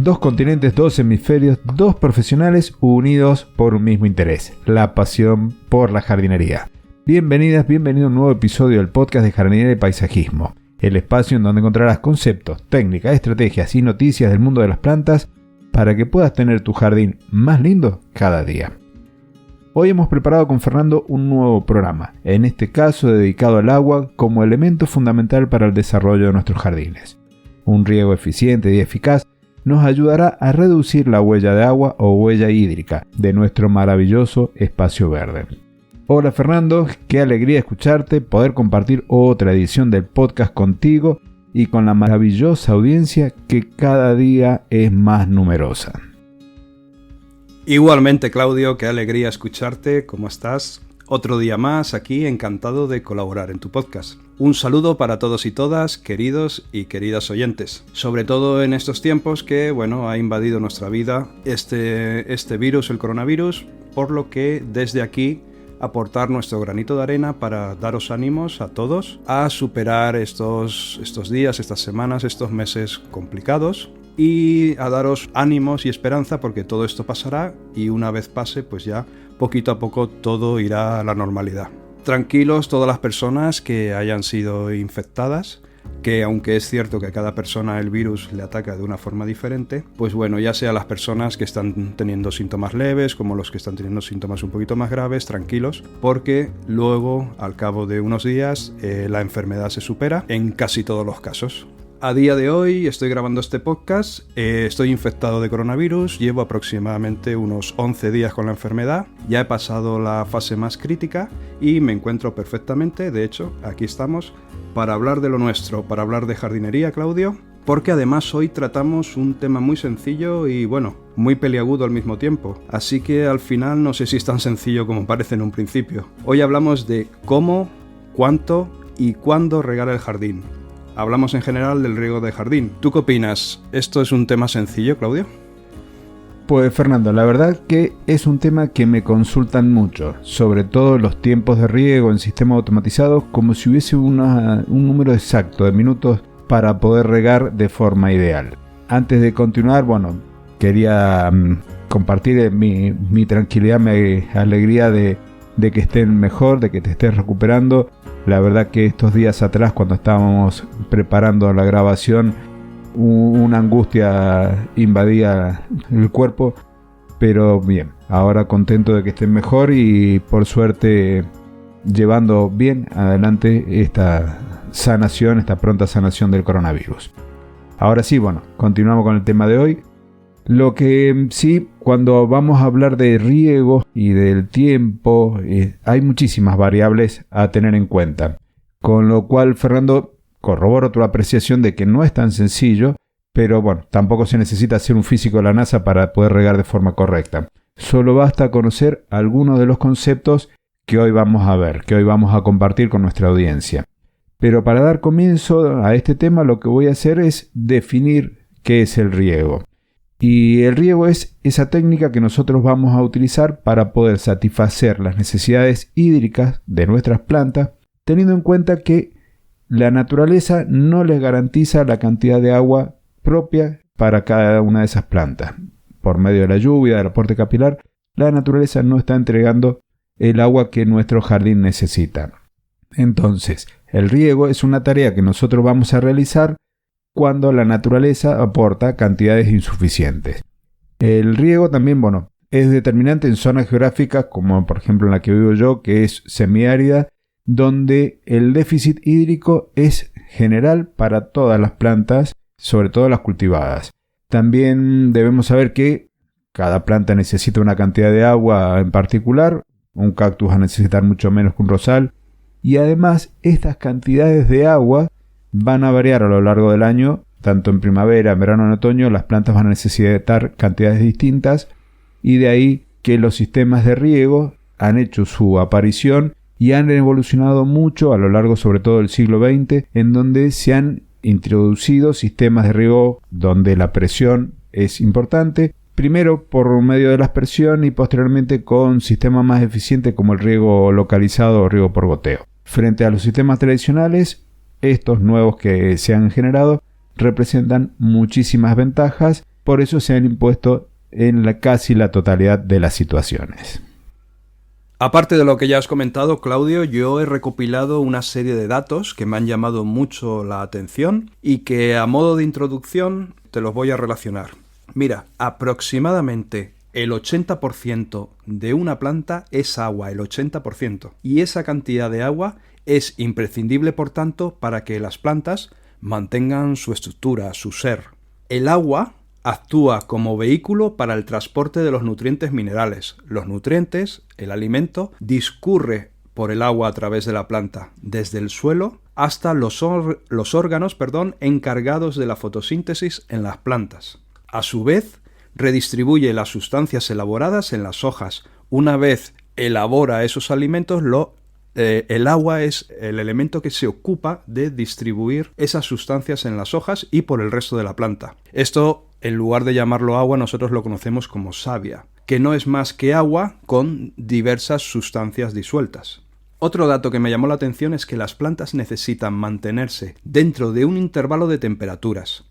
2 continentes, 2 hemisferios, 2 profesionales unidos por un mismo interés, la pasión por la jardinería. Bienvenidas, bienvenido a un nuevo episodio del podcast de Jardinería y Paisajismo, el espacio en donde encontrarás conceptos, técnicas, estrategias y noticias del mundo de las plantas para que puedas tener tu jardín más lindo cada día. Hoy hemos preparado con Fernando un nuevo programa, en este caso dedicado al agua como elemento fundamental para el desarrollo de nuestros jardines. Un riego eficiente y eficaz nos ayudará a reducir la huella de agua o huella hídrica de nuestro maravilloso espacio verde. Hola Fernando, qué alegría escucharte, poder compartir otra edición del podcast contigo y con la maravillosa audiencia que cada día es más numerosa. Igualmente, Claudio, qué alegría escucharte. ¿Cómo estás? Otro día más aquí, encantado de colaborar en tu podcast. Un saludo para todos y todas, queridos y queridas oyentes. Sobre todo en estos tiempos que, ha invadido nuestra vida este virus, el coronavirus, por lo que desde aquí aportar nuestro granito de arena para daros ánimos a todos a superar estos días, estas semanas, estos meses complicados. Y a daros ánimos y esperanza porque todo esto pasará y una vez pase pues ya poquito a poco todo irá a la normalidad. Tranquilos todas las personas que hayan sido infectadas, que aunque es cierto que a cada persona el virus le ataca de una forma diferente, pues ya sea las personas que están teniendo síntomas leves como los que están teniendo síntomas un poquito más graves, tranquilos, porque luego al cabo de unos días la enfermedad se supera en casi todos los casos. A día de hoy estoy grabando este podcast, estoy infectado de coronavirus, llevo aproximadamente unos 11 días con la enfermedad, ya he pasado la fase más crítica y me encuentro perfectamente, de hecho, aquí estamos, para hablar de lo nuestro, para hablar de jardinería, Claudio, porque además hoy tratamos un tema muy sencillo y muy peliagudo al mismo tiempo, así que al final no sé si es tan sencillo como parece en un principio. Hoy hablamos de cómo, cuánto y cuándo regar el jardín. Hablamos en general del riego de jardín. ¿Tú qué opinas? ¿Esto es un tema sencillo, Claudio? Pues Fernando, la verdad que es un tema que me consultan mucho, sobre todo los tiempos de riego en sistemas automatizados, como si hubiese un número exacto de minutos para poder regar de forma ideal. Antes de continuar, quería compartir mi tranquilidad, mi alegría de que estén mejor, de que te estés recuperando. La verdad que estos días atrás, cuando estábamos preparando la grabación, una angustia invadía el cuerpo, pero bien, ahora contento de que estén mejor y por suerte llevando bien adelante esta sanación, esta pronta sanación del coronavirus. Ahora sí, continuamos con el tema de hoy. Lo que sí, cuando vamos a hablar de riego y del tiempo, hay muchísimas variables a tener en cuenta. Con lo cual, Fernando, corroboro tu apreciación de que no es tan sencillo, pero tampoco se necesita ser un físico de la NASA para poder regar de forma correcta. Solo basta conocer algunos de los conceptos que hoy vamos a ver, que hoy vamos a compartir con nuestra audiencia. Pero para dar comienzo a este tema, lo que voy a hacer es definir qué es el riego. Y el riego es esa técnica que nosotros vamos a utilizar para poder satisfacer las necesidades hídricas de nuestras plantas, teniendo en cuenta que la naturaleza no les garantiza la cantidad de agua propia para cada una de esas plantas. Por medio de la lluvia, del aporte capilar, la naturaleza no está entregando el agua que nuestro jardín necesita. Entonces, el riego es una tarea que nosotros vamos a realizar cuando la naturaleza aporta cantidades insuficientes. El riego también, es determinante en zonas geográficas como por ejemplo en la que vivo yo, que es semiárida, donde el déficit hídrico es general para todas las plantas, sobre todo las cultivadas. También debemos saber que cada planta necesita una cantidad de agua en particular, un cactus va a necesitar mucho menos que un rosal, y además estas cantidades de agua van a variar a lo largo del año, tanto en primavera, en verano, en otoño, las plantas van a necesitar cantidades distintas y de ahí que los sistemas de riego han hecho su aparición y han evolucionado mucho a lo largo sobre todo del siglo XX, en donde se han introducido sistemas de riego donde la presión es importante, primero por medio de la aspersión y posteriormente con sistemas más eficientes como el riego localizado o riego por goteo. Frente a los sistemas tradicionales, estos nuevos que se han generado representan muchísimas ventajas por eso se han impuesto en casi la totalidad de las situaciones. Aparte de lo que ya has comentado, Claudio, yo he recopilado una serie de datos que me han llamado mucho la atención y que a modo de introducción te los voy a relacionar. Mira, aproximadamente el 80% de una planta es agua, el 80%. Y esa cantidad de agua es imprescindible, por tanto, para que las plantas mantengan su estructura, su ser. El agua actúa como vehículo para el transporte de los nutrientes minerales. Los nutrientes, el alimento, discurre por el agua a través de la planta, desde el suelo hasta los órganos, encargados de la fotosíntesis en las plantas. A su vez, redistribuye las sustancias elaboradas en las hojas. Una vez elabora esos alimentos, el agua es el elemento que se ocupa de distribuir esas sustancias en las hojas y por el resto de la planta. Esto, en lugar de llamarlo agua, nosotros lo conocemos como savia, que no es más que agua con diversas sustancias disueltas. Otro dato que me llamó la atención es que las plantas necesitan mantenerse dentro de un intervalo de temperaturas.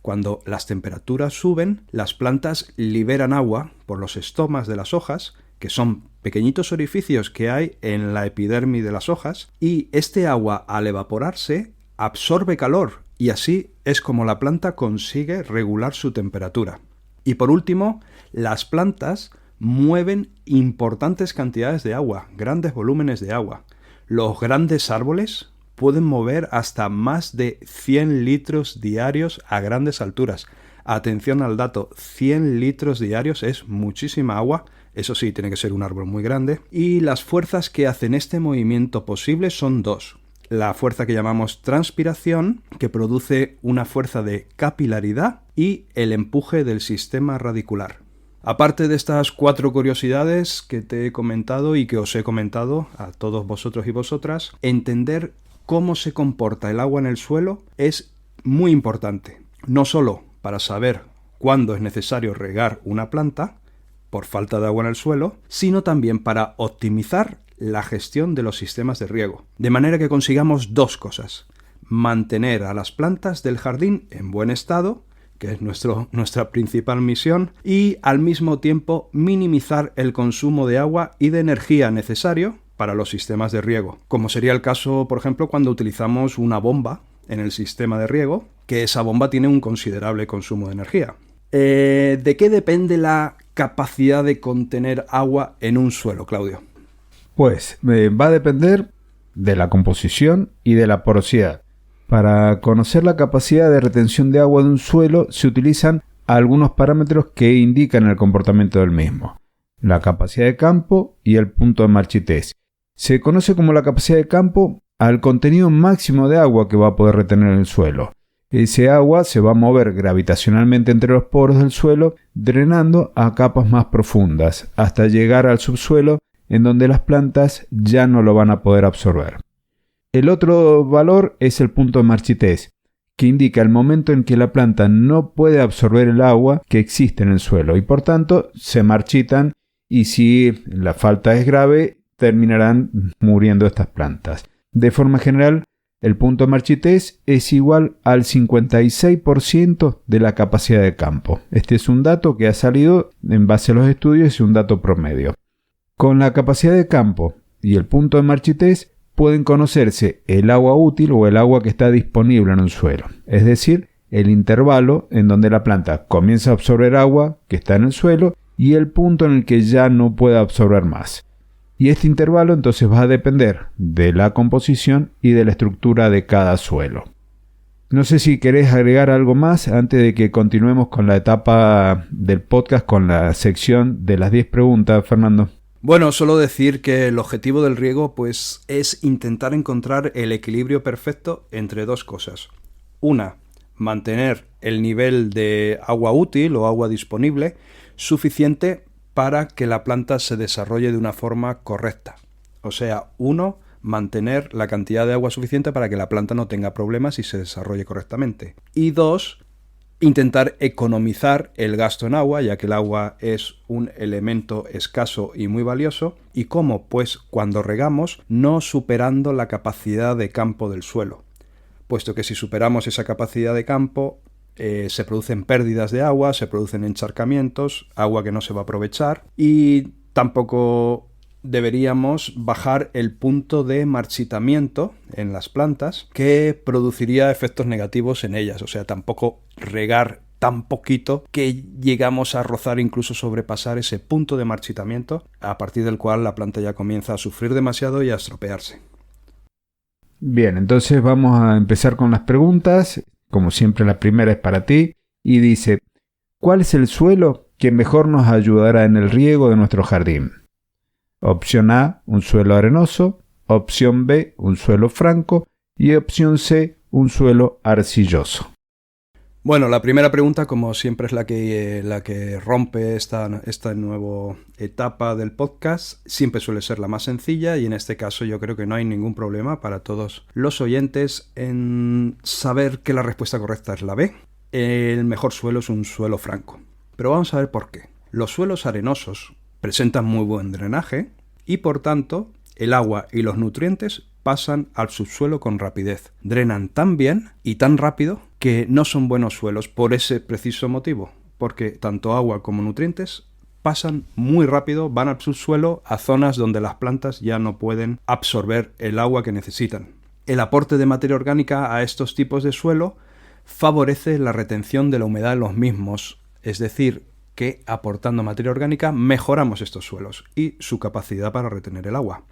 Cuando las temperaturas suben, las plantas liberan agua por los estomas de las hojas, que son pequeñitos orificios que hay en la epidermis de las hojas, y este agua, al evaporarse, absorbe calor, y así es como la planta consigue regular su temperatura. Y por último, las plantas mueven importantes cantidades de agua, grandes volúmenes de agua. Los grandes árboles pueden mover hasta más de 100 litros diarios a grandes alturas. Atención al dato, 100 litros diarios es muchísima agua. Eso sí, tiene que ser un árbol muy grande. Y las fuerzas que hacen este movimiento posible son dos. La fuerza que llamamos transpiración, que produce una fuerza de capilaridad, y el empuje del sistema radicular. Aparte de estas 4 curiosidades que te he comentado y que os he comentado a todos vosotros y vosotras, entender cómo se comporta el agua en el suelo es muy importante. No solo para saber cuándo es necesario regar una planta por falta de agua en el suelo, sino también para optimizar la gestión de los sistemas de riego. De manera que consigamos 2 cosas. Mantener a las plantas del jardín en buen estado, que es nuestra principal misión, y al mismo tiempo minimizar el consumo de agua y de energía necesario para los sistemas de riego, como sería el caso, por ejemplo, cuando utilizamos una bomba en el sistema de riego, que esa bomba tiene un considerable consumo de energía. ¿De qué depende la capacidad de contener agua en un suelo, Claudio? Pues va a depender de la composición y de la porosidad. Para conocer la capacidad de retención de agua de un suelo se utilizan algunos parámetros que indican el comportamiento del mismo: la capacidad de campo y el punto de marchitez. Se conoce como la capacidad de campo al contenido máximo de agua que va a poder retener el suelo. Ese agua se va a mover gravitacionalmente entre los poros del suelo, drenando a capas más profundas, hasta llegar al subsuelo, en donde las plantas ya no lo van a poder absorber. El otro valor es el punto de marchitez, que indica el momento en que la planta no puede absorber el agua que existe en el suelo y por tanto se marchitan, y si la falta es grave terminarán muriendo estas plantas. De forma general, el punto de marchitez es igual al 56% de la capacidad de campo. Este es un dato que ha salido en base a los estudios y es un dato promedio. Con la capacidad de campo y el punto de marchitez pueden conocerse el agua útil o el agua que está disponible en un suelo, es decir, el intervalo en donde la planta comienza a absorber agua que está en el suelo y el punto en el que ya no puede absorber más. Y este intervalo entonces va a depender de la composición y de la estructura de cada suelo. No sé si querés agregar algo más antes de que continuemos con la etapa del podcast, con la sección de las 10 preguntas, Fernando. Bueno, solo decir que el objetivo del riego pues, es intentar encontrar el equilibrio perfecto entre 2 cosas. Una, mantener el nivel de agua útil o agua disponible suficiente para que la planta se desarrolle de una forma correcta. O sea, 1, mantener la cantidad de agua suficiente para que la planta no tenga problemas y se desarrolle correctamente. Y 2, intentar economizar el gasto en agua, ya que el agua es un elemento escaso y muy valioso. ¿Y cómo? Pues cuando regamos, no superando la capacidad de campo del suelo, puesto que si superamos esa capacidad de campo, se producen pérdidas de agua, se producen encharcamientos, agua que no se va a aprovechar, y tampoco deberíamos bajar el punto de marchitamiento en las plantas, que produciría efectos negativos en ellas. O sea, tampoco regar tan poquito que llegamos a rozar, incluso sobrepasar ese punto de marchitamiento, a partir del cual la planta ya comienza a sufrir demasiado y a estropearse. Bien, entonces vamos a empezar con las preguntas. Como siempre, la primera es para ti y dice: ¿cuál es el suelo que mejor nos ayudará en el riego de nuestro jardín? Opción A, un suelo arenoso. Opción B, un suelo franco. Y opción C, un suelo arcilloso. Bueno, la primera pregunta, como siempre, es la que rompe esta nueva etapa del podcast. Siempre suele ser la más sencilla, y en este caso yo creo que no hay ningún problema para todos los oyentes en saber que la respuesta correcta es la B. El mejor suelo es un suelo franco. Pero vamos a ver por qué. Los suelos arenosos presentan muy buen drenaje y, por tanto, el agua y los nutrientes pasan al subsuelo con rapidez. Drenan tan bien y tan rápido que no son buenos suelos por ese preciso motivo, porque tanto agua como nutrientes pasan muy rápido, van al subsuelo, a zonas donde las plantas ya no pueden absorber el agua que necesitan. El aporte de materia orgánica a estos tipos de suelo favorece la retención de la humedad en los mismos, es decir, que aportando materia orgánica mejoramos estos suelos y su capacidad para retener el agua.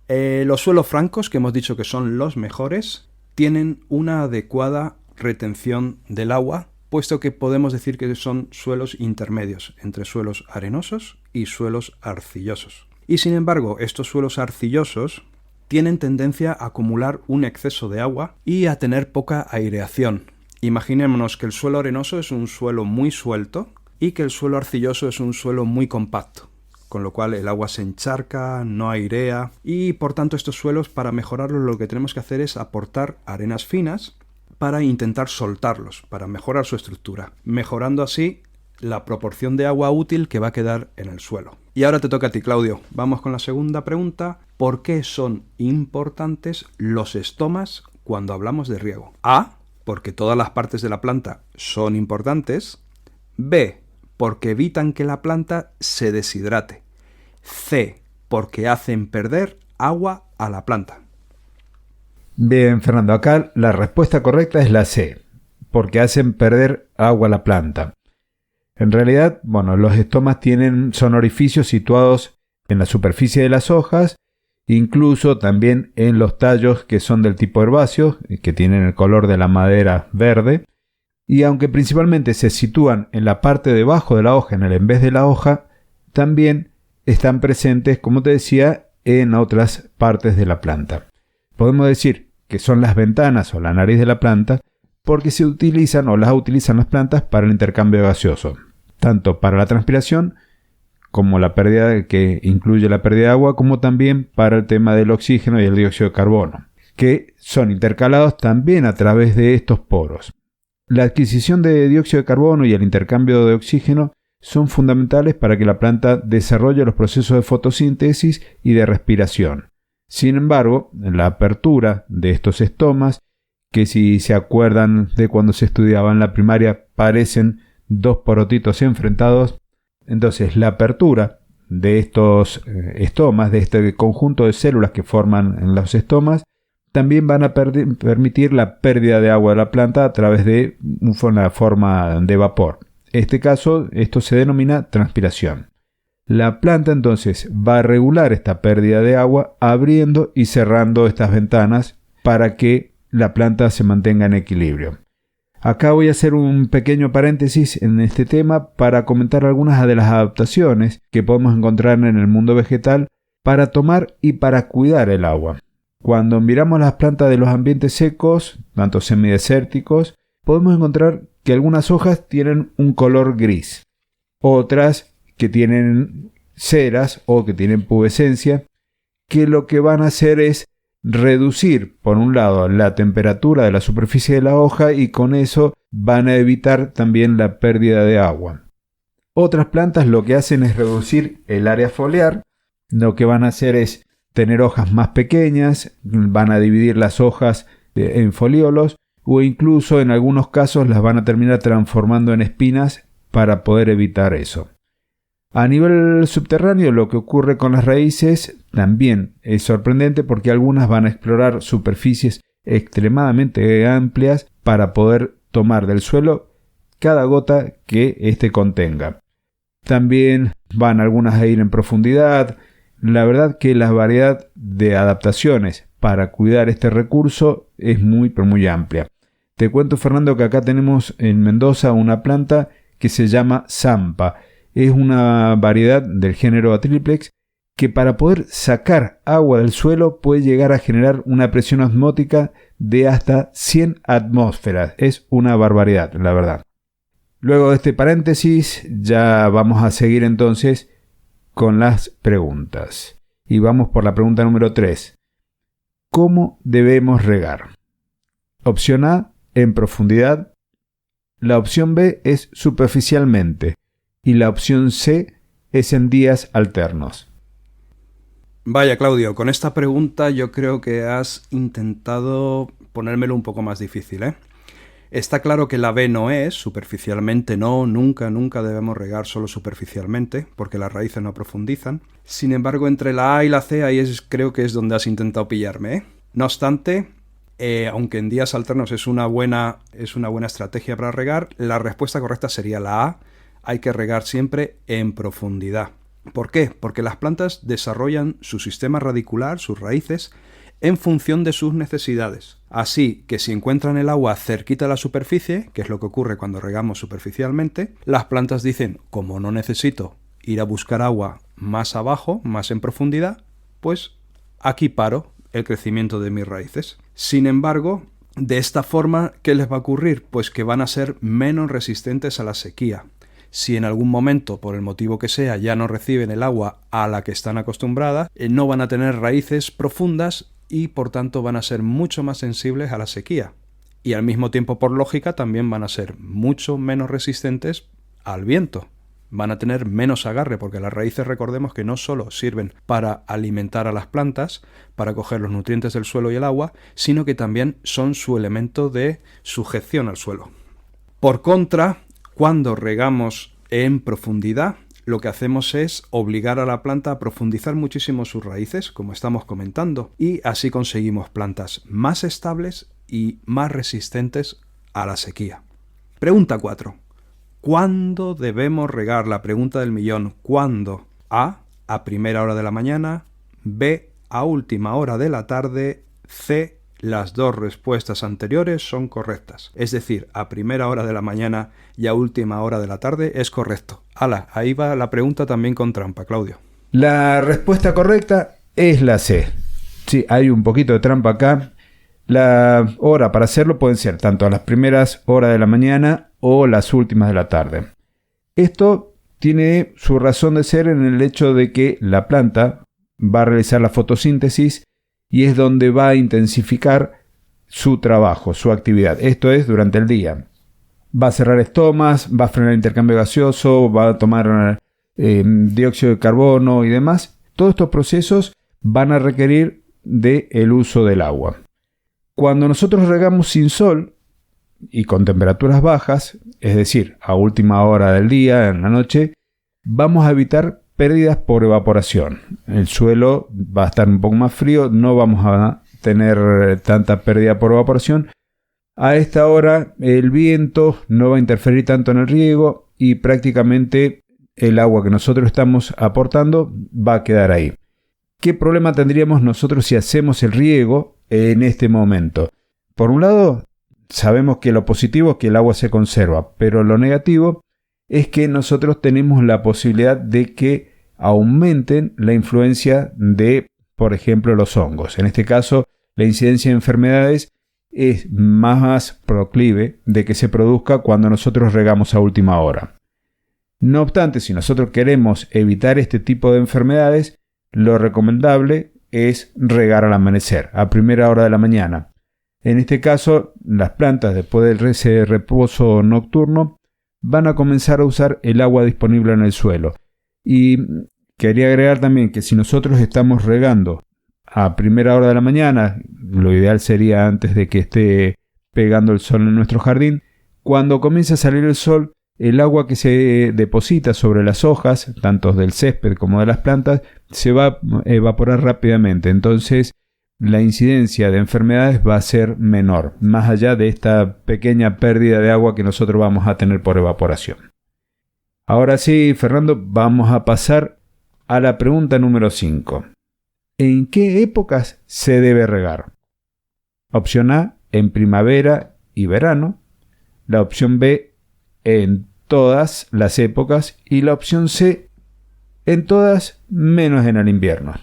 Los suelos francos, que hemos dicho que son los mejores, tienen una adecuada retención del agua, puesto que podemos decir que son suelos intermedios entre suelos arenosos y suelos arcillosos. Y sin embargo, estos suelos arcillosos tienen tendencia a acumular un exceso de agua y a tener poca aireación. Imaginémonos que el suelo arenoso es un suelo muy suelto y que el suelo arcilloso es un suelo muy compacto, con lo cual el agua se encharca, no airea, y por tanto estos suelos, para mejorarlos, lo que tenemos que hacer es aportar arenas finas para intentar soltarlos, para mejorar su estructura, mejorando así la proporción de agua útil que va a quedar en el suelo. Y ahora te toca a ti, Claudio. Vamos con la segunda pregunta. ¿Por qué son importantes los estomas cuando hablamos de riego? A, porque todas las partes de la planta son importantes. B, porque evitan que la planta se deshidrate. C, porque hacen perder agua a la planta. Bien, Fernando, acá la respuesta correcta es la C, porque hacen perder agua a la planta. En realidad, los estomas son orificios situados en la superficie de las hojas, incluso también en los tallos que son del tipo herbáceo, que tienen el color de la madera verde, y aunque principalmente se sitúan en la parte de abajo de la hoja, en vez de la hoja, también están presentes, como te decía, en otras partes de la planta. Podemos decir que son las ventanas o la nariz de la planta porque se utilizan o las utilizan las plantas para el intercambio gaseoso, tanto para la transpiración como la pérdida, que incluye la pérdida de agua, como también para el tema del oxígeno y el dióxido de carbono, que son intercalados también a través de estos poros. La adquisición de dióxido de carbono y el intercambio de oxígeno son fundamentales para que la planta desarrolle los procesos de fotosíntesis y de respiración. Sin embargo, la apertura de estos estomas, que si se acuerdan de cuando se estudiaba en la primaria, parecen dos porotitos enfrentados. Entonces, la apertura de estos estomas, de este conjunto de células que forman en los estomas, también van a permitir la pérdida de agua de la planta a través de una forma de vapor. En este caso, esto se denomina transpiración. La planta entonces va a regular esta pérdida de agua abriendo y cerrando estas ventanas para que la planta se mantenga en equilibrio. Acá voy a hacer un pequeño paréntesis en este tema para comentar algunas de las adaptaciones que podemos encontrar en el mundo vegetal para tomar y para cuidar el agua. Cuando miramos las plantas de los ambientes secos, tanto semidesérticos, podemos encontrar que algunas hojas tienen un color gris, otras que tienen ceras o que tienen pubescencia, que lo que van a hacer es reducir, por un lado, la temperatura de la superficie de la hoja y con eso van a evitar también la pérdida de agua. Otras plantas lo que hacen es reducir el área foliar, lo que van a hacer es tener hojas más pequeñas, van a dividir las hojas en foliolos, o incluso en algunos casos las van a terminar transformando en espinas para poder evitar eso. A nivel subterráneo, lo que ocurre con las raíces también es sorprendente porque algunas van a explorar superficies extremadamente amplias para poder tomar del suelo cada gota que éste contenga. También van algunas a ir en profundidad. La verdad que la variedad de adaptaciones para cuidar este recurso es muy amplia. Te cuento, Fernando, que acá tenemos en Mendoza una planta que se llama Zampa. Es una variedad del género Atriplex que para poder sacar agua del suelo puede llegar a generar una presión osmótica de hasta 100 atmósferas. Es una barbaridad, la verdad. Luego de este paréntesis, ya vamos a seguir entonces con las preguntas. Y vamos por la pregunta número 3. ¿Cómo debemos regar? Opción A, en profundidad. La opción B es superficialmente. Y la opción C es en días alternos. Vaya, Claudio, con esta pregunta yo creo que has intentado ponérmelo un poco más difícil, ¿eh? Está claro que la B no es, superficialmente no, nunca debemos regar solo superficialmente, porque las raíces no profundizan. Sin embargo, entre la A y la C, creo que es donde has intentado pillarme, ¿eh? No obstante, aunque en días alternos es una buena estrategia para regar, la respuesta correcta sería la A. Hay que regar siempre en profundidad. ¿Por qué? Porque las plantas desarrollan su sistema radicular, sus raíces, en función de sus necesidades. Así que si encuentran el agua cerquita de la superficie, que es lo que ocurre cuando regamos superficialmente, las plantas dicen, como no necesito ir a buscar agua más abajo, más en profundidad, pues aquí paro el crecimiento de mis raíces. Sin embargo, de esta forma, ¿qué les va a ocurrir? Pues que van a ser menos resistentes a la sequía. Si en algún momento, por el motivo que sea, ya no reciben el agua a la que están acostumbradas, no van a tener raíces profundas y por tanto van a ser mucho más sensibles a la sequía. Y al mismo tiempo, por lógica, también van a ser mucho menos resistentes al viento. Van a tener menos agarre, porque las raíces, recordemos que no solo sirven para alimentar a las plantas, para coger los nutrientes del suelo y el agua, sino que también son su elemento de sujeción al suelo. Por contra, cuando regamos en profundidad, lo que hacemos es obligar a la planta a profundizar muchísimo sus raíces, como estamos comentando, y así conseguimos plantas más estables y más resistentes a la sequía. Pregunta 4. ¿Cuándo debemos regar? La pregunta del millón. ¿Cuándo? A primera hora de la mañana. B, a última hora de la tarde. C, las dos respuestas anteriores son correctas. Es decir, a primera hora de la mañana y a última hora de la tarde es correcto. ¡Hala! Ahí va la pregunta también con trampa, Claudio. La respuesta correcta es la C. Sí, hay un poquito de trampa acá. La hora para hacerlo pueden ser tanto a las primeras horas de la mañana o las últimas de la tarde. Esto tiene su razón de ser en el hecho de que la planta va a realizar la fotosíntesis y es donde va a intensificar su trabajo, su actividad. Esto es durante el día. Va a cerrar estomas, va a frenar el intercambio gaseoso, va a tomar dióxido de carbono y demás. Todos estos procesos van a requerir del uso del agua. Cuando nosotros regamos sin sol y con temperaturas bajas, es decir, a última hora del día, en la noche, vamos a evitar pérdidas por evaporación. El suelo va a estar un poco más frío, no vamos a tener tanta pérdida por evaporación. A esta hora el viento no va a interferir tanto en el riego y prácticamente el agua que nosotros estamos aportando va a quedar ahí. ¿Qué problema tendríamos nosotros si hacemos el riego en este momento? Por un lado, sabemos que lo positivo es que el agua se conserva, pero lo negativo es que nosotros tenemos la posibilidad de que aumenten la influencia de, por ejemplo, los hongos. En este caso, la incidencia de enfermedades es más proclive de que se produzca cuando nosotros regamos a última hora. No obstante, si nosotros queremos evitar este tipo de enfermedades, lo recomendable es regar al amanecer, a primera hora de la mañana. En este caso, las plantas, después de ese reposo nocturno, van a comenzar a usar el agua disponible en el suelo. Y quería agregar también que si nosotros estamos regando a primera hora de la mañana, lo ideal sería antes de que esté pegando el sol en nuestro jardín. Cuando comienza a salir el sol, el agua que se deposita sobre las hojas, tanto del césped como de las plantas, se va a evaporar rápidamente. Entonces, la incidencia de enfermedades va a ser menor, más allá de esta pequeña pérdida de agua que nosotros vamos a tener por evaporación. Ahora sí, Fernando, vamos a pasar a la pregunta número 5. ¿En qué épocas se debe regar? Opción A, en primavera y verano. La opción B, en todas las épocas. Y la opción C, en todas menos en el invierno.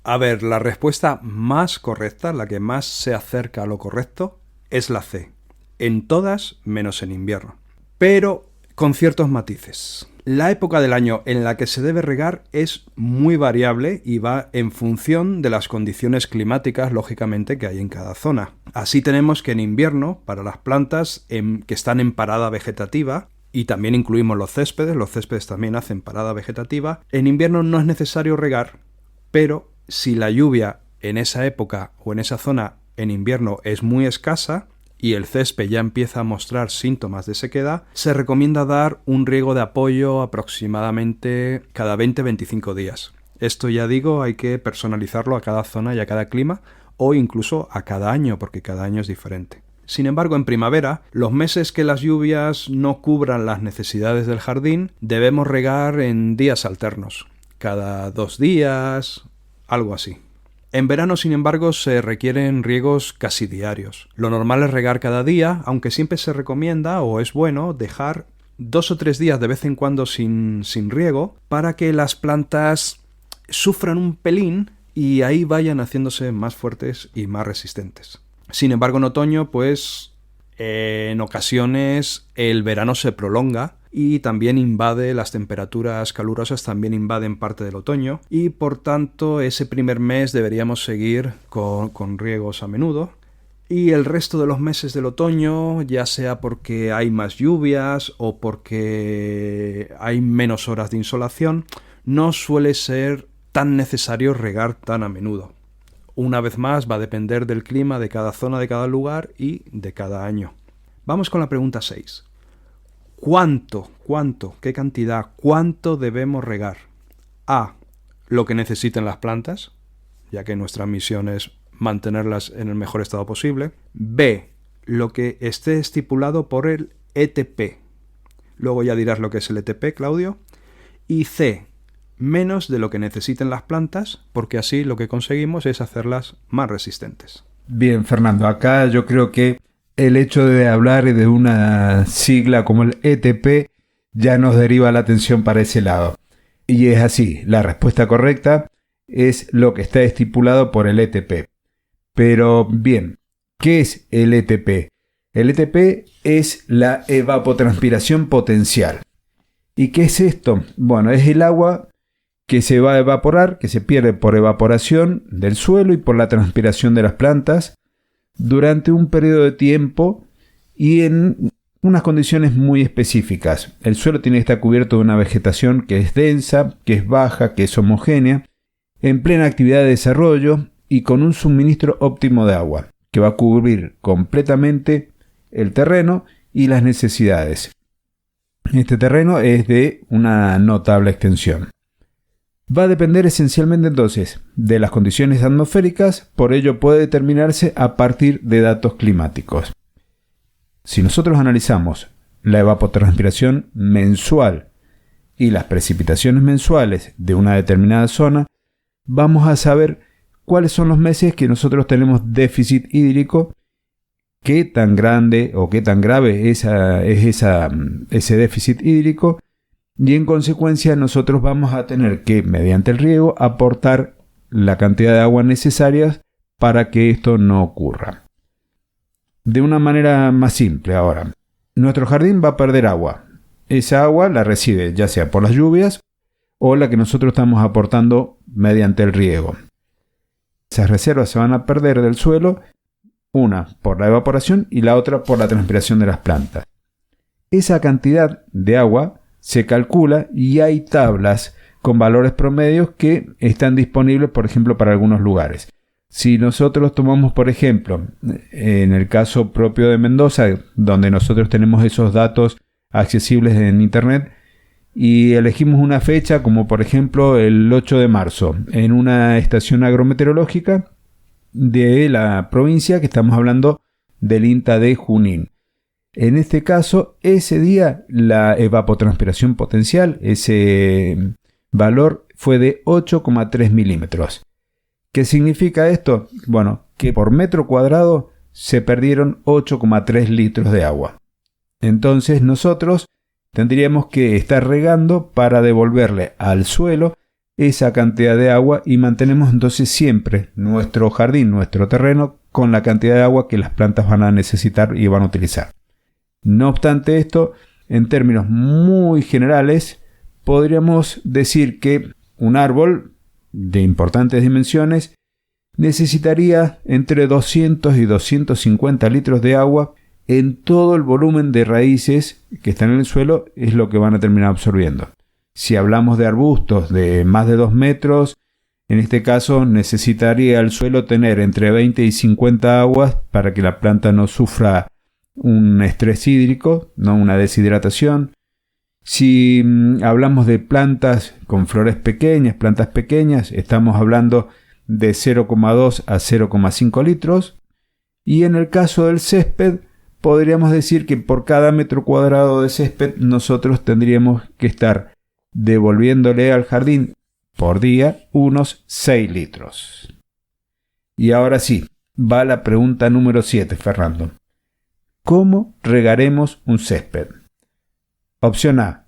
A ver, la respuesta más correcta, la que más se acerca a lo correcto, es la C. En todas menos en invierno. Pero con ciertos matices. La época del año en la que se debe regar es muy variable y va en función de las condiciones climáticas, lógicamente, que hay en cada zona. Así tenemos que en invierno, para las plantas que están en parada vegetativa, y también incluimos los céspedes también hacen parada vegetativa, en invierno no es necesario regar, pero si la lluvia en esa época o en esa zona en invierno es muy escasa, y el césped ya empieza a mostrar síntomas de sequedad, se recomienda dar un riego de apoyo aproximadamente cada 20-25 días. Esto, ya digo, hay que personalizarlo a cada zona y a cada clima, o incluso a cada año, porque cada año es diferente. Sin embargo, en primavera, los meses que las lluvias no cubran las necesidades del jardín, debemos regar en días alternos, cada 2 días, algo así. En verano, sin embargo, se requieren riegos casi diarios. Lo normal es regar cada día, aunque siempre se recomienda o es bueno dejar 2 o 3 días de vez en cuando sin riego para que las plantas sufran un pelín y ahí vayan haciéndose más fuertes y más resistentes. Sin embargo, en otoño, pues en ocasiones el verano se prolonga y también invade, las temperaturas calurosas también invaden parte del otoño y por tanto ese primer mes deberíamos seguir con riegos a menudo. Y el resto de los meses del otoño, ya sea porque hay más lluvias o porque hay menos horas de insolación, no suele ser tan necesario regar tan a menudo. Una vez más, va a depender del clima de cada zona, de cada lugar y de cada año. Vamos con la pregunta 6. ¿Cuánto, qué cantidad, cuánto debemos regar? A, lo que necesiten las plantas, ya que nuestra misión es mantenerlas en el mejor estado posible. B, lo que esté estipulado por el ETP. Luego ya dirás lo que es el ETP, Claudio. Y C, menos de lo que necesiten las plantas, porque así lo que conseguimos es hacerlas más resistentes. Bien, Fernando, acá yo creo que el hecho de hablar de una sigla como el ETP ya nos deriva la atención para ese lado. Y es así, la respuesta correcta es lo que está estipulado por el ETP. Pero bien, ¿qué es el ETP? El ETP es la evapotranspiración potencial. ¿Y qué es esto? Bueno, es el agua que se va a evaporar, que se pierde por evaporación del suelo y por la transpiración de las plantas durante un periodo de tiempo y en unas condiciones muy específicas. El suelo tiene que estar cubierto de una vegetación que es densa, que es baja, que es homogénea, en plena actividad de desarrollo y con un suministro óptimo de agua, que va a cubrir completamente el terreno y las necesidades. Este terreno es de una notable extensión. Va a depender esencialmente entonces de las condiciones atmosféricas, por ello puede determinarse a partir de datos climáticos. Si nosotros analizamos la evapotranspiración mensual y las precipitaciones mensuales de una determinada zona, vamos a saber cuáles son los meses que nosotros tenemos déficit hídrico, qué tan grande o qué tan grave es ese déficit hídrico, y en consecuencia nosotros vamos a tener que, mediante el riego, aportar la cantidad de agua necesaria para que esto no ocurra. De una manera más simple ahora, nuestro jardín va a perder agua. Esa agua la recibe ya sea por las lluvias o la que nosotros estamos aportando mediante el riego. Esas reservas se van a perder del suelo, una por la evaporación y la otra por la transpiración de las plantas. Esa cantidad de agua se calcula y hay tablas con valores promedios que están disponibles, por ejemplo, para algunos lugares. Si nosotros tomamos, por ejemplo, en el caso propio de Mendoza, donde nosotros tenemos esos datos accesibles en Internet, y elegimos una fecha como por ejemplo el 8 de marzo, en una estación agrometeorológica de la provincia, que estamos hablando del INTA de Junín. En este caso, ese día la evapotranspiración potencial, ese valor fue de 8,3 milímetros. ¿Qué significa esto? Bueno, que por metro cuadrado se perdieron 8,3 litros de agua. Entonces nosotros tendríamos que estar regando para devolverle al suelo esa cantidad de agua, y mantenemos entonces siempre nuestro jardín, nuestro terreno, con la cantidad de agua que las plantas van a necesitar y van a utilizar. No obstante esto, en términos muy generales, podríamos decir que un árbol de importantes dimensiones necesitaría entre 200 y 250 litros de agua en todo el volumen de raíces que están en el suelo, es lo que van a terminar absorbiendo. Si hablamos de arbustos de más de 2 metros, en este caso necesitaría el suelo tener entre 20 y 50 aguas para que la planta no sufra un estrés hídrico, no una deshidratación. Si hablamos de plantas con flores pequeñas, plantas pequeñas, estamos hablando de 0,2 a 0,5 litros. Y en el caso del césped, podríamos decir que por cada metro cuadrado de césped nosotros tendríamos que estar devolviéndole al jardín por día unos 6 litros. Y ahora sí, va la pregunta número 7, Fernando. ¿Cómo regaremos un césped? Opción A.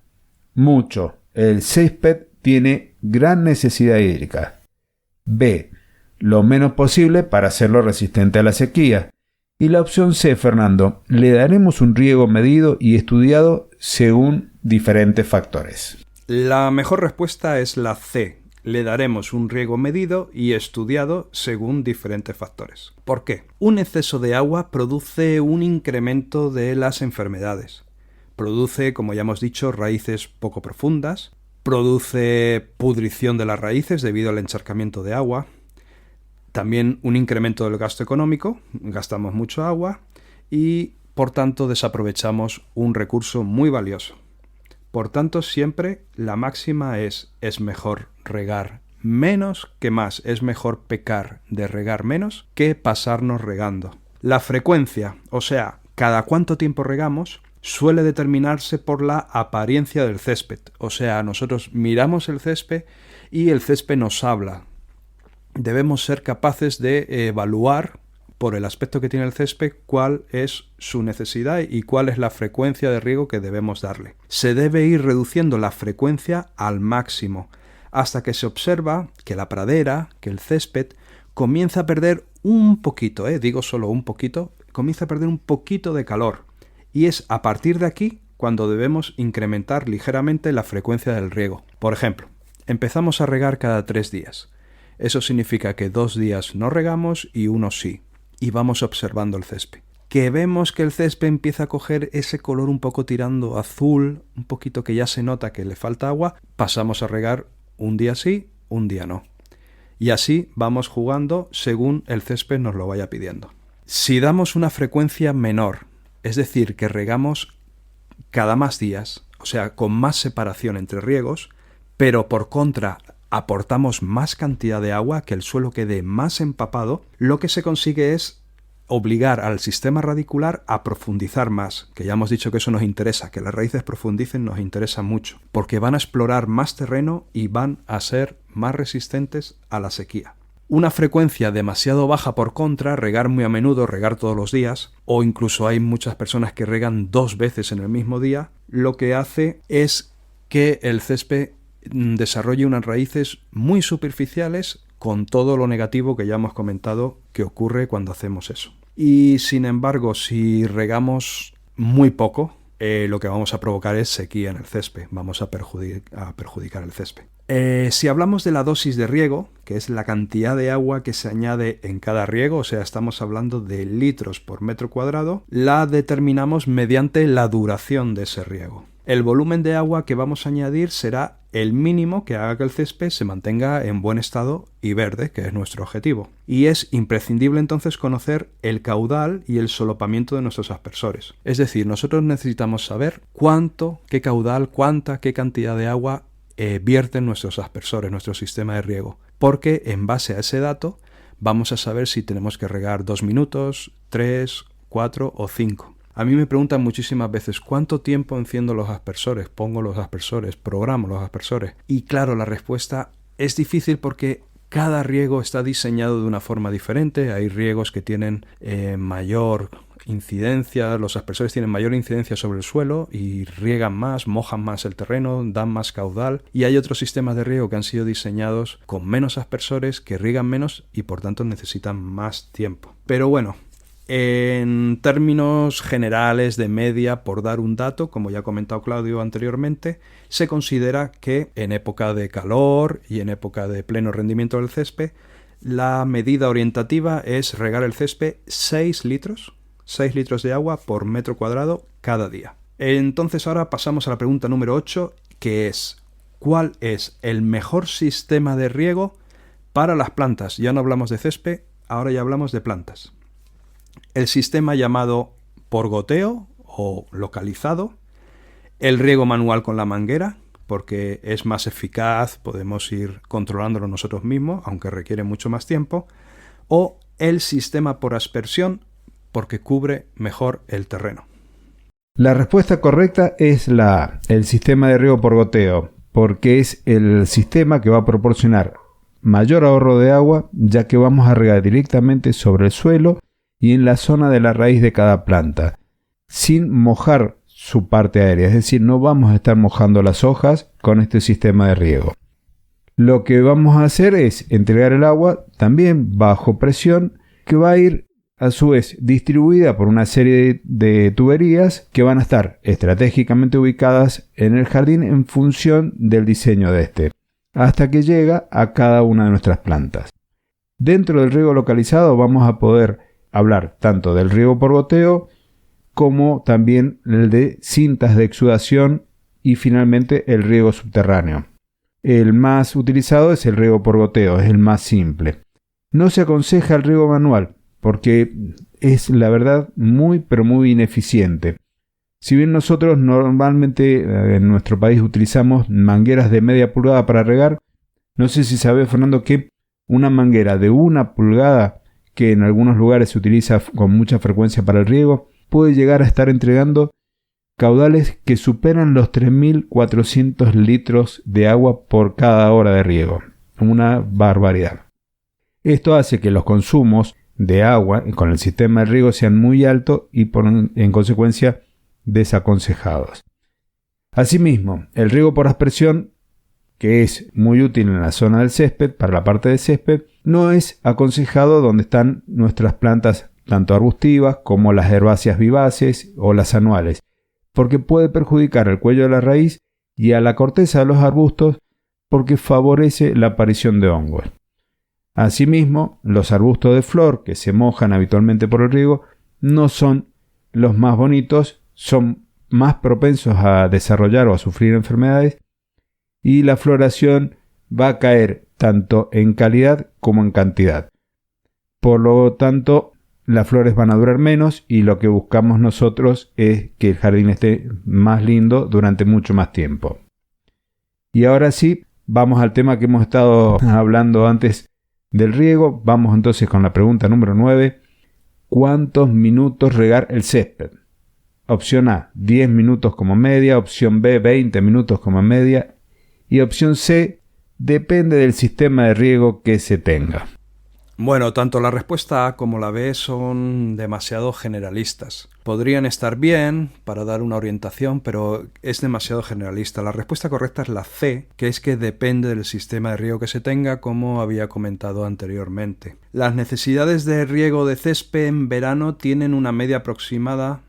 Mucho. El césped tiene gran necesidad hídrica. B. Lo menos posible para hacerlo resistente a la sequía. Y la opción C, Fernando. Le daremos un riego medido y estudiado según diferentes factores. La mejor respuesta es la C. Le daremos un riego medido y estudiado según diferentes factores. ¿Por qué? Un exceso de agua produce un incremento de las enfermedades. Produce, como ya hemos dicho, raíces poco profundas. Produce pudrición de las raíces debido al encharcamiento de agua. También un incremento del gasto económico. Gastamos mucho agua y, por tanto, desaprovechamos un recurso muy valioso. Por tanto, siempre la máxima es mejor regar menos que más. Es mejor pecar de regar menos que pasarnos regando. La frecuencia, o sea, cada cuánto tiempo regamos, suele determinarse por la apariencia del césped. O sea, nosotros miramos el césped y el césped nos habla. Debemos ser capaces de evaluar por el aspecto que tiene el césped cuál es su necesidad y cuál es la frecuencia de riego que debemos darle. Se debe ir reduciendo la frecuencia al máximo hasta que se observa que la pradera, que el césped, comienza a perder un poquito, digo solo un poquito, comienza a perder un poquito de calor. Y es a partir de aquí cuando debemos incrementar ligeramente la frecuencia del riego. Por ejemplo, empezamos a regar cada 3 días. Eso significa que 2 días no regamos y 1 sí. Y vamos observando el césped. Que vemos que el césped empieza a coger ese color un poco tirando azul, un poquito que ya se nota que le falta agua, pasamos a regar un día sí, un día no. Y así vamos jugando según el césped nos lo vaya pidiendo. Si damos una frecuencia menor, es decir, que regamos cada más días, o sea, con más separación entre riegos, pero por contra aportamos más cantidad de agua, que el suelo quede más empapado, lo que se consigue es obligar al sistema radicular a profundizar más, que ya hemos dicho que eso nos interesa, que las raíces profundicen nos interesa mucho, porque van a explorar más terreno y van a ser más resistentes a la sequía. Una frecuencia demasiado baja por contra, regar muy a menudo, regar todos los días, o incluso hay muchas personas que regan 2 veces en el mismo día, lo que hace es que el césped desarrolle unas raíces muy superficiales con todo lo negativo que ya hemos comentado que ocurre cuando hacemos eso. Y sin embargo, si regamos muy poco, lo que vamos a provocar es sequía en el césped, vamos a perjudicar el césped. Si hablamos de la dosis de riego, que es la cantidad de agua que se añade en cada riego, o sea, estamos hablando de litros por metro cuadrado, la determinamos mediante la duración de ese riego. El volumen de agua que vamos a añadir será el mínimo que haga que el césped se mantenga en buen estado y verde, que es nuestro objetivo. Y es imprescindible entonces conocer el caudal y el solapamiento de nuestros aspersores. Es decir, nosotros necesitamos saber cuánto, qué caudal, qué cantidad de agua vierten nuestros aspersores, nuestro sistema de riego. Porque en base a ese dato vamos a saber si tenemos que regar 2 minutos, 3, 4 o 5. A mí me preguntan muchísimas veces ¿cuánto tiempo enciendo los aspersores? Pongo los aspersores, programo los aspersores. Y claro, la respuesta es difícil porque cada riego está diseñado de una forma diferente. Hay riegos que tienen mayor incidencia, los aspersores tienen mayor incidencia sobre el suelo y riegan más, mojan más el terreno, dan más caudal. Y hay otros sistemas de riego que han sido diseñados con menos aspersores, que riegan menos y por tanto necesitan más tiempo. Pero bueno, en términos generales de media, por dar un dato, como ya ha comentado Claudio anteriormente, se considera que en época de calor y en época de pleno rendimiento del césped, la medida orientativa es regar el césped 6 litros de agua por metro cuadrado cada día. Entonces ahora pasamos a la pregunta número 8, que es ¿cuál es el mejor sistema de riego para las plantas? Ya no hablamos de césped, ahora ya hablamos de plantas. El sistema llamado por goteo o localizado, el riego manual con la manguera, porque es más eficaz, podemos ir controlándolo nosotros mismos, aunque requiere mucho más tiempo, o el sistema por aspersión, porque cubre mejor el terreno. La respuesta correcta es la A, el sistema de riego por goteo, porque es el sistema que va a proporcionar mayor ahorro de agua, ya que vamos a regar directamente sobre el suelo y en la zona de la raíz de cada planta, sin mojar su parte aérea, es decir, no vamos a estar mojando las hojas con este sistema de riego. Lo que vamos a hacer es entregar el agua también bajo presión, que va a ir a su vez distribuida por una serie de tuberías que van a estar estratégicamente ubicadas en el jardín en función del diseño de este, hasta que llega a cada una de nuestras plantas. Dentro del riego localizado vamos a poder hablar tanto del riego por goteo como también el de cintas de exudación y finalmente el riego subterráneo. El más utilizado es el riego por goteo, es el más simple. No se aconseja el riego manual porque es la verdad muy ineficiente. Si bien nosotros normalmente en nuestro país utilizamos mangueras de media pulgada para regar, no sé si sabes, Fernando, que una manguera de 1 pulgada que en algunos lugares se utiliza con mucha frecuencia para el riego, puede llegar a estar entregando caudales que superan los 3.400 litros de agua por cada hora de riego. Una barbaridad. Esto hace que los consumos de agua con el sistema de riego sean muy altos y en consecuencia desaconsejados. Asimismo, el riego por aspersión, que es muy útil en la zona del césped, para la parte del césped, no es aconsejado donde están nuestras plantas tanto arbustivas como las herbáceas vivaces o las anuales, porque puede perjudicar el cuello de la raíz y a la corteza de los arbustos porque favorece la aparición de hongos. Asimismo, los arbustos de flor que se mojan habitualmente por el riego no son los más bonitos, son más propensos a desarrollar o a sufrir enfermedades y la floración va a caer tanto en calidad como en cantidad. Por lo tanto, las flores van a durar menos y lo que buscamos nosotros es que el jardín esté más lindo durante mucho más tiempo. Y ahora sí, vamos al tema que hemos estado hablando antes del riego. Vamos entonces con la pregunta número 9. ¿Cuántos minutos regar el césped? Opción A, 10 minutos como media. Opción B, 20 minutos como media. Y opción C, depende del sistema de riego que se tenga. Bueno, tanto la respuesta A como la B son demasiado generalistas. Podrían estar bien para dar una orientación, pero es demasiado generalista. La respuesta correcta es la C, que es que depende del sistema de riego que se tenga, como había comentado anteriormente. Las necesidades de riego de césped en verano tienen una media aproximada,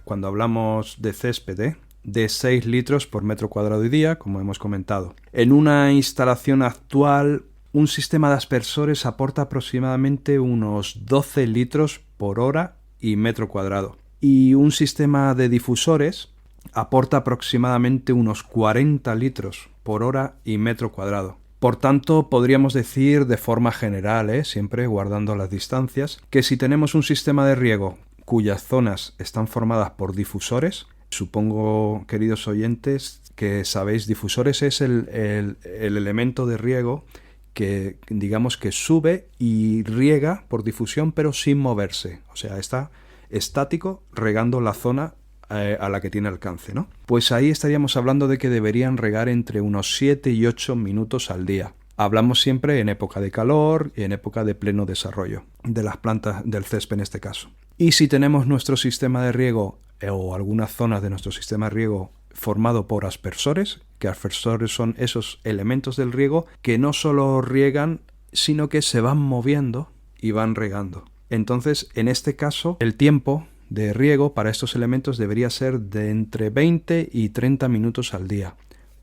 cuando hablamos de césped, de 6 litros por metro cuadrado y día, como hemos comentado. En una instalación actual, un sistema de aspersores aporta aproximadamente unos 12 litros por hora y metro cuadrado. Y un sistema de difusores aporta aproximadamente unos 40 litros por hora y metro cuadrado. Por tanto, podríamos decir de forma general, siempre guardando las distancias, que si tenemos un sistema de riego cuyas zonas están formadas por difusores, supongo, queridos oyentes, que sabéis, difusores es el elemento de riego que, digamos, que sube y riega por difusión pero sin moverse, o sea, está estático regando la zona a la que tiene alcance, ¿no? Pues ahí estaríamos hablando de que deberían regar entre unos 7 y 8 minutos al día. Hablamos siempre en época de calor y en época de pleno desarrollo de las plantas, del césped en este caso. Y si tenemos nuestro sistema de riego o algunas zonas de nuestro sistema de riego formado por aspersores, que aspersores son esos elementos del riego que no solo riegan, sino que se van moviendo y van regando. Entonces, en este caso, el tiempo de riego para estos elementos debería ser de entre 20 y 30 minutos al día.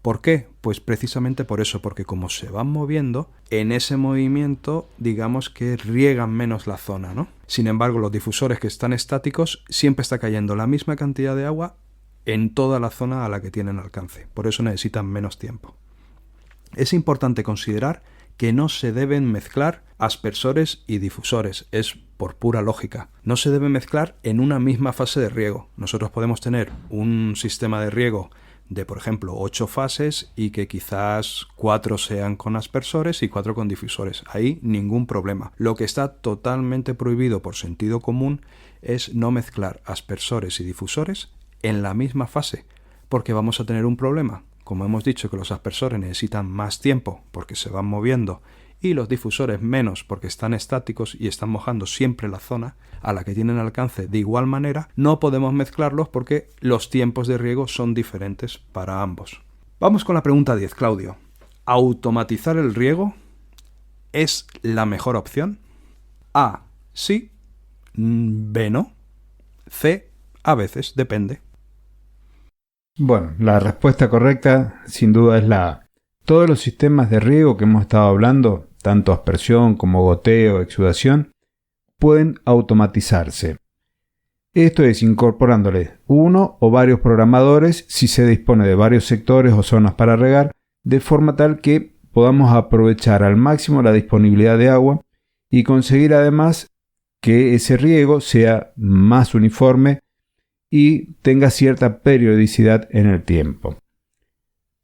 ¿Por qué? Pues precisamente por eso, porque como se van moviendo, en ese movimiento digamos que riegan menos la zona, ¿no? Sin embargo, los difusores que están estáticos siempre está cayendo la misma cantidad de agua en toda la zona a la que tienen alcance. Por eso necesitan menos tiempo. Es importante considerar que no se deben mezclar aspersores y difusores, es por pura lógica. No se debe mezclar en una misma fase de riego. Nosotros podemos tener un sistema de riego de, por ejemplo, 8 fases y que quizás 4 sean con aspersores y 4 con difusores. Ahí ningún problema. Lo que está totalmente prohibido por sentido común es no mezclar aspersores y difusores en la misma fase, porque vamos a tener un problema. Como hemos dicho que los aspersores necesitan más tiempo porque se van moviendo y los difusores menos porque están estáticos y están mojando siempre la zona a la que tienen alcance de igual manera, no podemos mezclarlos porque los tiempos de riego son diferentes para ambos. Vamos con la pregunta 10, Claudio. ¿Automatizar el riego es la mejor opción? A, sí. B, no. C, a veces, depende. Bueno, la respuesta correcta sin duda es la A. Todos los sistemas de riego que hemos estado hablando, tanto aspersión como goteo, exudación, pueden automatizarse. Esto es incorporándole uno o varios programadores si se dispone de varios sectores o zonas para regar, de forma tal que podamos aprovechar al máximo la disponibilidad de agua y conseguir además que ese riego sea más uniforme y tenga cierta periodicidad en el tiempo.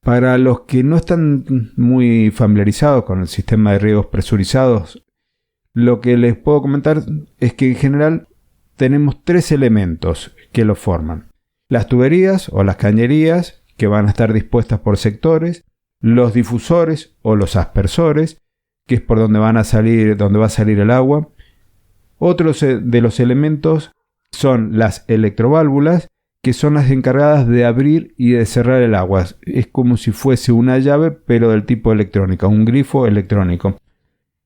Para los que no están muy familiarizados con el sistema de riegos presurizados, lo que les puedo comentar es que en general tenemos 3 elementos que lo forman. Las tuberías o las cañerías, que van a estar dispuestas por sectores, los difusores o los aspersores, que es por donde va a salir el agua. Otros de los elementos son las electroválvulas, que son las encargadas de abrir y de cerrar el agua. Es como si fuese una llave, pero del tipo electrónica, un grifo electrónico.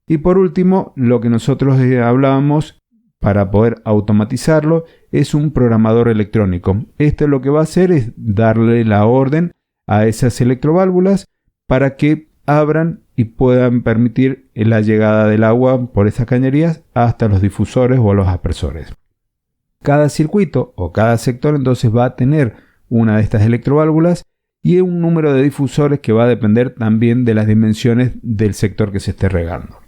Y por último, lo que nosotros hablábamos para poder automatizarlo es un programador electrónico. Esto lo que va a hacer es darle la orden a esas electroválvulas para que abran y puedan permitir la llegada del agua por esas cañerías hasta los difusores o los aspersores. Cada circuito o cada sector entonces va a tener una de estas electroválvulas y un número de difusores que va a depender también de las dimensiones del sector que se esté regando.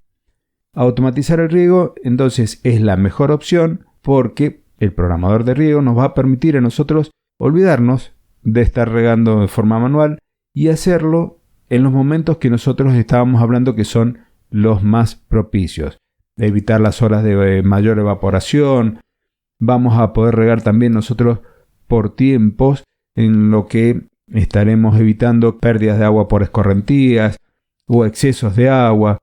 Automatizar el riego entonces es la mejor opción porque el programador de riego nos va a permitir a nosotros olvidarnos de estar regando de forma manual y hacerlo en los momentos que nosotros estábamos hablando que son los más propicios. Evitar las horas de mayor evaporación. Vamos a poder regar también nosotros por tiempos en lo que estaremos evitando pérdidas de agua por escorrentías o excesos de agua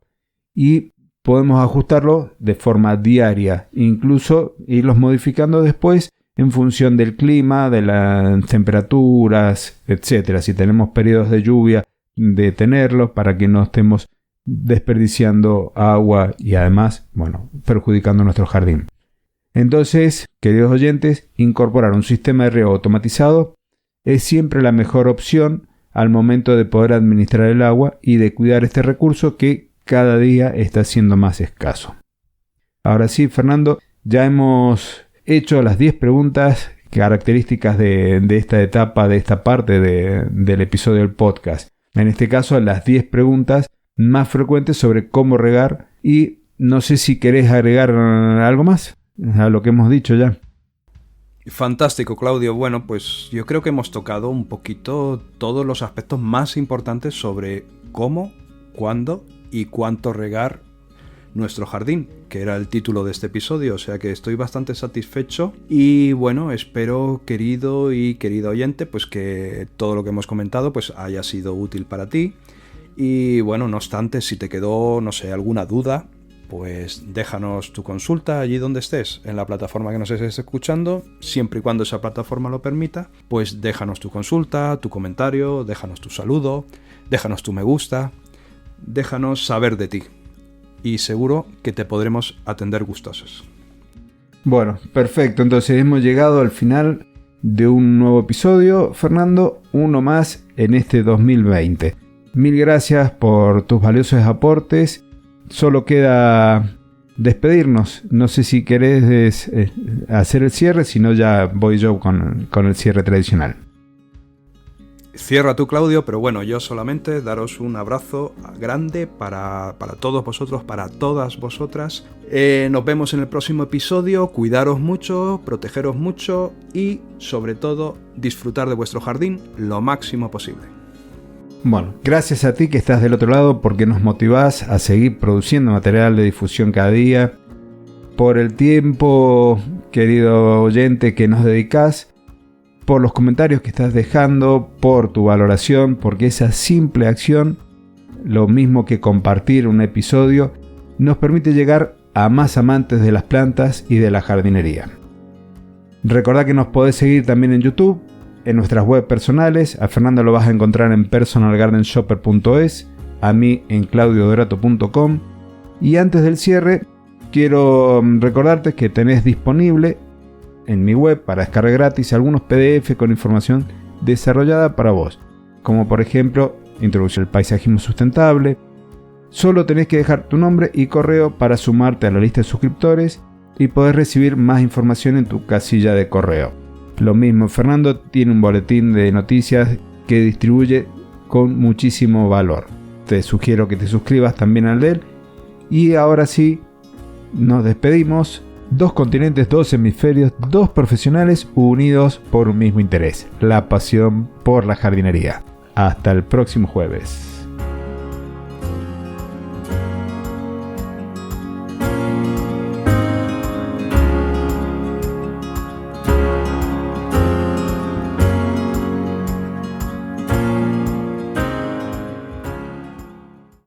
y podemos ajustarlo de forma diaria, incluso irlos modificando después en función del clima, de las temperaturas, etc. Si tenemos periodos de lluvia, detenerlos para que no estemos desperdiciando agua y además, perjudicando nuestro jardín. Entonces, queridos oyentes, incorporar un sistema de riego automatizado es siempre la mejor opción al momento de poder administrar el agua y de cuidar este recurso que cada día está siendo más escaso. Ahora sí, Fernando, ya hemos hecho las 10 preguntas características de esta etapa, de esta parte del episodio del podcast. En este caso, las 10 preguntas más frecuentes sobre cómo regar, y no sé si querés agregar algo más a lo que hemos dicho ya. Fantástico, Claudio. Bueno, pues yo creo que hemos tocado un poquito todos los aspectos más importantes sobre cómo, cuándo y cuánto regar nuestro jardín, que era el título de este episodio, o sea que estoy bastante satisfecho y bueno, espero, querido y querida oyente, pues que todo lo que hemos comentado pues haya sido útil para ti. Y bueno, no obstante, si te quedó, no sé, alguna duda, pues déjanos tu consulta allí donde estés, en la plataforma que nos estés escuchando, siempre y cuando esa plataforma lo permita, pues déjanos tu consulta, tu comentario, déjanos tu saludo, déjanos tu me gusta, déjanos saber de ti. Y seguro que te podremos atender gustosos. Bueno, perfecto. Entonces hemos llegado al final de un nuevo episodio, Fernando, uno más en este 2020. Mil gracias por tus valiosos aportes. Solo queda despedirnos. No sé si querés hacer el cierre, si no ya voy yo con el cierre tradicional. Cierra tú, Claudio, pero bueno, yo solamente daros un abrazo grande para todos vosotros, para todas vosotras. Nos vemos en el próximo episodio, cuidaros mucho, protegeros mucho y, sobre todo, disfrutar de vuestro jardín lo máximo posible. Bueno, gracias a ti que estás del otro lado porque nos motivás a seguir produciendo material de difusión cada día, por el tiempo, querido oyente, que nos dedicás, por los comentarios que estás dejando, por tu valoración, porque esa simple acción, lo mismo que compartir un episodio, nos permite llegar a más amantes de las plantas y de la jardinería. Recordá que nos podés seguir también en YouTube, en nuestras web personales. A Fernando lo vas a encontrar en personalgardenshopper.es, a mí en claudiodorato.com. Y antes del cierre, quiero recordarte que tenés disponible en mi web para descargar gratis algunos PDF con información desarrollada para vos, como por ejemplo Introducción al paisajismo sustentable. Solo tenés que dejar tu nombre y correo para sumarte a la lista de suscriptores y poder recibir más información en tu casilla de correo. Lo mismo, Fernando tiene un boletín de noticias que distribuye con muchísimo valor. Te sugiero que te suscribas también al de él. Y ahora sí, nos despedimos. 2 continentes, 2 hemisferios, 2 profesionales unidos por un mismo interés, la pasión por la jardinería. Hasta el próximo jueves.